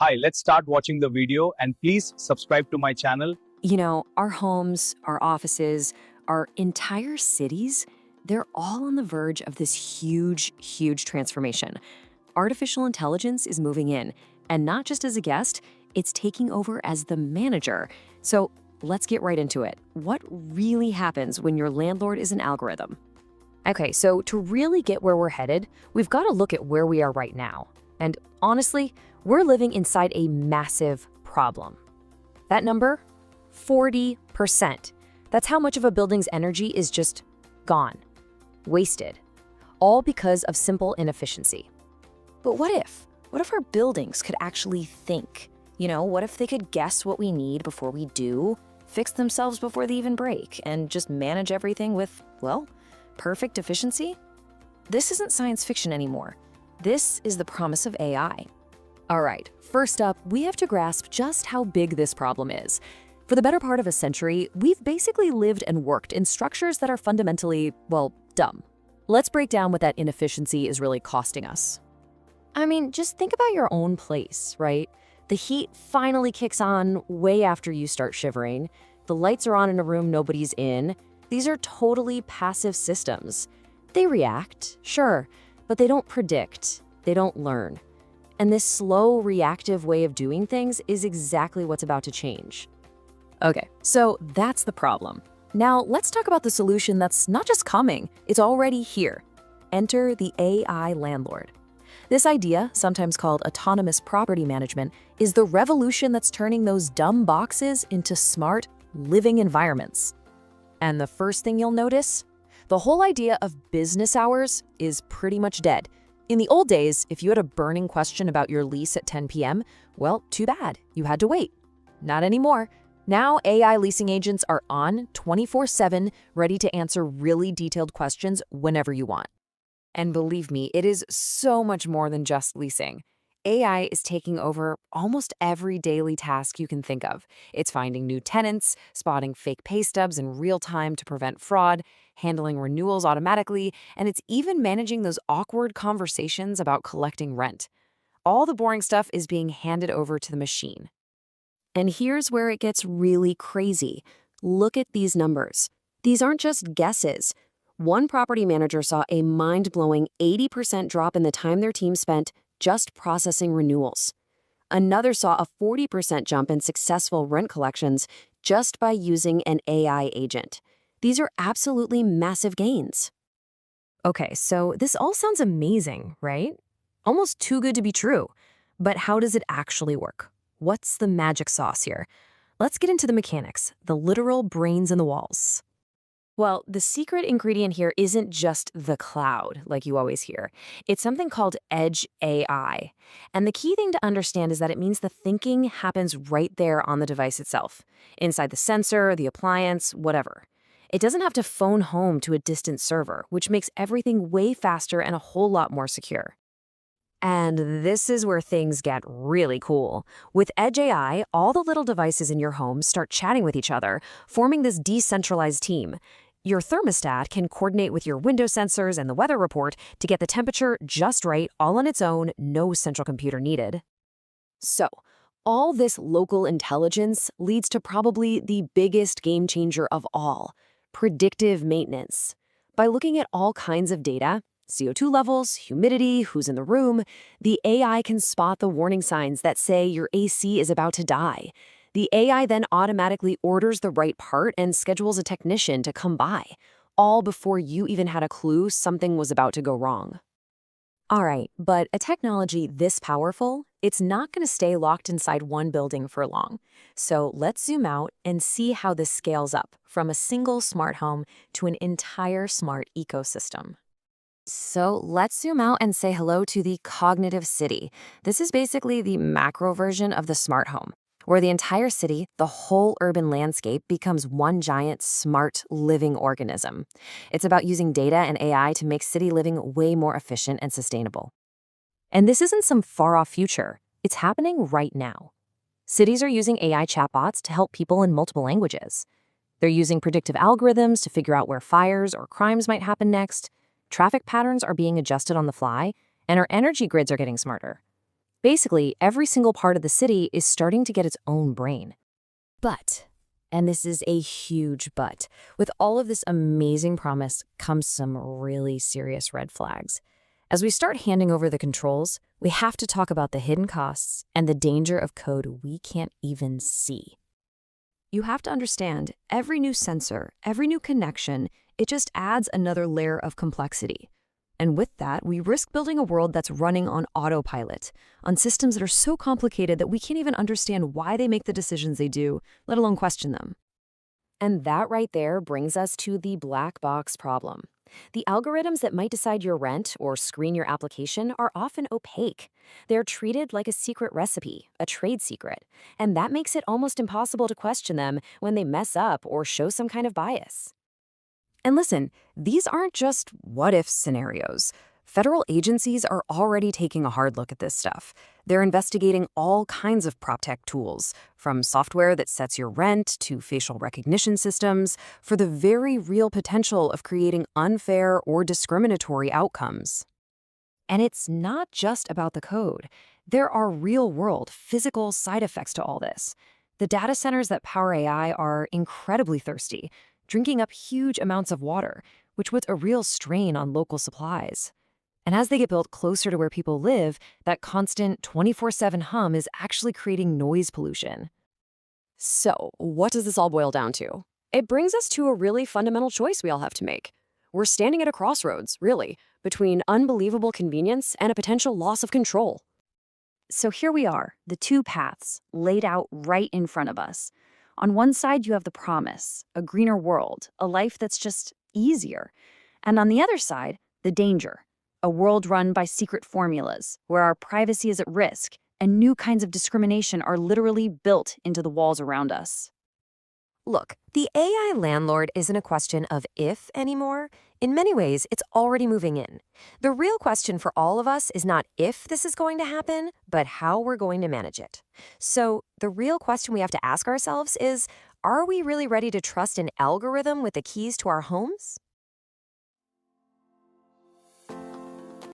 Hi, let's start watching the video and please subscribe to my channel. Our homes, our offices, our entire cities, they're all on the verge of this huge transformation. Artificial intelligence is moving in, and not just as a guest, it's taking over as the manager. So let's get right into it. What really happens when your landlord is an algorithm? Okay, so to really get where we're headed, we've got to look at where we are right now. And honestly, we're living inside a massive problem. That number? 40%. That's how much of a building's energy is just gone, wasted, all because of simple inefficiency. But what if? What if our buildings could actually think? What if they could guess what we need before we do, fix themselves before they even break, and just manage everything with, perfect efficiency? This isn't science fiction anymore. This is the promise of AI. All right, first up, we have to grasp just how big this problem is. For the better part of a century, we've basically lived and worked in structures that are fundamentally, dumb. Let's break down what that inefficiency is really costing us. I mean, just think about your own place, right? The heat finally kicks on way after you start shivering. The lights are on in a room nobody's in. These are totally passive systems. They react, sure, but they don't predict, they don't learn. And this slow, reactive way of doing things is exactly what's about to change. Okay, so that's the problem. Now let's talk about the solution that's not just coming, it's already here. Enter the AI landlord. This idea, sometimes called autonomous property management, is the revolution that's turning those dumb boxes into smart, living environments. And the first thing you'll notice? The whole idea of business hours is pretty much dead. In the old days, if you had a burning question about your lease at 10 p.m., well, too bad, you had to wait. Not anymore. Now AI leasing agents are on 24/7, ready to answer really detailed questions whenever you want. And believe me, it is so much more than just leasing. AI is taking over almost every daily task you can think of. It's finding new tenants, spotting fake pay stubs in real time to prevent fraud, handling renewals automatically, and it's even managing those awkward conversations about collecting rent. All the boring stuff is being handed over to the machine. And here's where it gets really crazy. Look at these numbers. These aren't just guesses. One property manager saw a mind-blowing 80% drop in the time their team spent just processing renewals. Another saw a 40% jump in successful rent collections just by using an AI agent. These are absolutely massive gains. Okay, so this all sounds amazing, right? Almost too good to be true. But how does it actually work? What's the magic sauce here? Let's get into the mechanics, the literal brains in the walls. Well, the secret ingredient here isn't just the cloud, like you always hear. It's something called Edge AI. And the key thing to understand is that it means the thinking happens right there on the device itself, inside the sensor, the appliance, whatever. It doesn't have to phone home to a distant server, which makes everything way faster and a whole lot more secure. And this is where things get really cool. With Edge AI, all the little devices in your home start chatting with each other, forming this decentralized team. Your thermostat can coordinate with your window sensors and the weather report to get the temperature just right, all on its own, no central computer needed. So, all this local intelligence leads to probably the biggest game changer of all, predictive maintenance. By looking at all kinds of data, CO2 levels, humidity, who's in the room, the AI can spot the warning signs that say your AC is about to die. The AI then automatically orders the right part and schedules a technician to come by, all before you even had a clue something was about to go wrong. All right, but a technology this powerful, it's not going to stay locked inside one building for long. So let's zoom out and see how this scales up from a single smart home to an entire smart ecosystem. So let's zoom out and say hello to the cognitive city. This is basically the macro version of the smart home, where the entire city, the whole urban landscape, becomes one giant, smart, living organism. It's about using data and AI to make city living way more efficient and sustainable. And this isn't some far-off future. It's happening right now. Cities are using AI chatbots to help people in multiple languages. They're using predictive algorithms to figure out where fires or crimes might happen next. Traffic patterns are being adjusted on the fly, and our energy grids are getting smarter. Basically, every single part of the city is starting to get its own brain. But, and this is a huge but, with all of this amazing promise comes some really serious red flags. As we start handing over the controls, we have to talk about the hidden costs and the danger of code we can't even see. You have to understand, every new sensor, every new connection, it just adds another layer of complexity. And with that, we risk building a world that's running on autopilot, on systems that are so complicated that we can't even understand why they make the decisions they do, let alone question them. And that right there brings us to the black box problem. The algorithms that might decide your rent or screen your application are often opaque. They're treated like a secret recipe, a trade secret, and that makes it almost impossible to question them when they mess up or show some kind of bias. And listen, these aren't just what-if scenarios. Federal agencies are already taking a hard look at this stuff. They're investigating all kinds of PropTech tools, from software that sets your rent to facial recognition systems, for the very real potential of creating unfair or discriminatory outcomes. And it's not just about the code. There are real-world, physical side effects to all this. The data centers that power AI are incredibly thirsty, drinking up huge amounts of water, which puts a real strain on local supplies. And as they get built closer to where people live, that constant 24/7 hum is actually creating noise pollution. So, what does this all boil down to? It brings us to a really fundamental choice we all have to make. We're standing at a crossroads, really, between unbelievable convenience and a potential loss of control. So here we are, the two paths laid out right in front of us. On one side, you have the promise, a greener world, a life that's just easier. And on the other side, the danger, a world run by secret formulas, where our privacy is at risk and new kinds of discrimination are literally built into the walls around us. Look, the AI landlord isn't a question of if anymore. In many ways, it's already moving in. The real question for all of us is not if this is going to happen, but how we're going to manage it. So the real question we have to ask ourselves is, are we really ready to trust an algorithm with the keys to our homes?